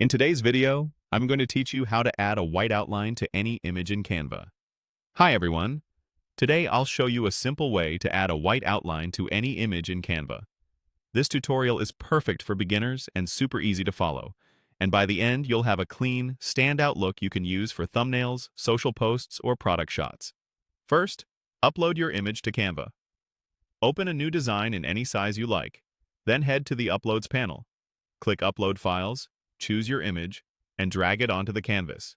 In today's video, I'm going to teach you how to add a white outline to any image in Canva. Hi everyone! Today I'll show you a simple way to add a white outline to any image in Canva. This tutorial is perfect for beginners and super easy to follow, and by the end you'll have a clean, standout look you can use for thumbnails, social posts, or product shots. First, upload your image to Canva. Open a new design in any size you like, then head to the Uploads panel. Click Upload Files, choose your image, and drag it onto the canvas.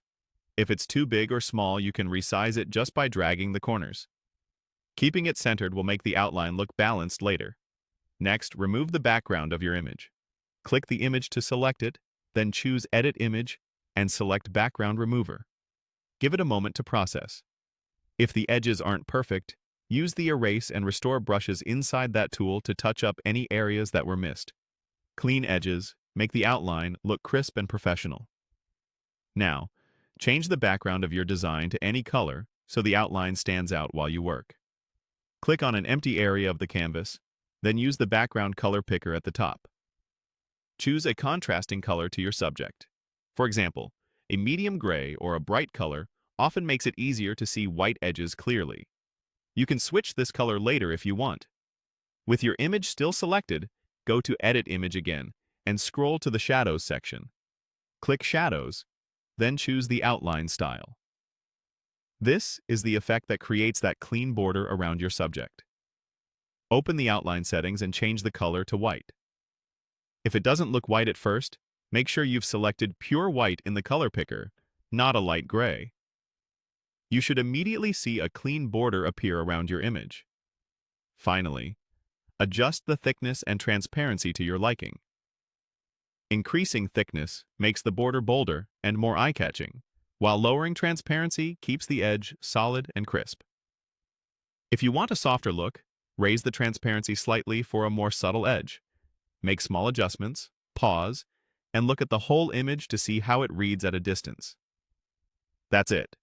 If it's too big or small, you can resize it just by dragging the corners. Keeping it centered will make the outline look balanced later. Next, remove the background of your image. Click the image to select it, then choose Edit Image and select Background Remover. Give it a moment to process. If the edges aren't perfect, use the Erase and Restore brushes inside that tool to touch up any areas that were missed. Clean edges make the outline look crisp and professional. Now, change the background of your design to any color so the outline stands out while you work. Click on an empty area of the canvas, then use the background color picker at the top. Choose a contrasting color to your subject. For example, a medium gray or a bright color often makes it easier to see white edges clearly. You can switch this color later if you want. With your image still selected, go to Edit Image again and scroll to the Shadows section. Click Shadows, then choose the outline style. This is the effect that creates that clean border around your subject. Open the outline settings and change the color to white. If it doesn't look white at first, make sure you've selected pure white in the color picker, not a light gray. You should immediately see a clean border appear around your image. Finally, adjust the thickness and transparency to your liking. Increasing thickness makes the border bolder and more eye-catching, while lowering transparency keeps the edge solid and crisp. If you want a softer look, raise the transparency slightly for a more subtle edge. Make small adjustments, pause, and look at the whole image to see how it reads at a distance. That's it.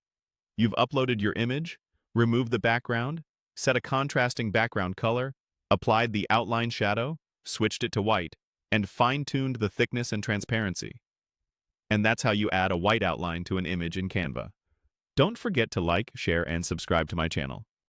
You've uploaded your image, removed the background, set a contrasting background color, applied the outline shadow, switched it to white, and fine-tuned the thickness and transparency. And that's how you add a white outline to an image in Canva. Don't forget to like, share, and subscribe to my channel.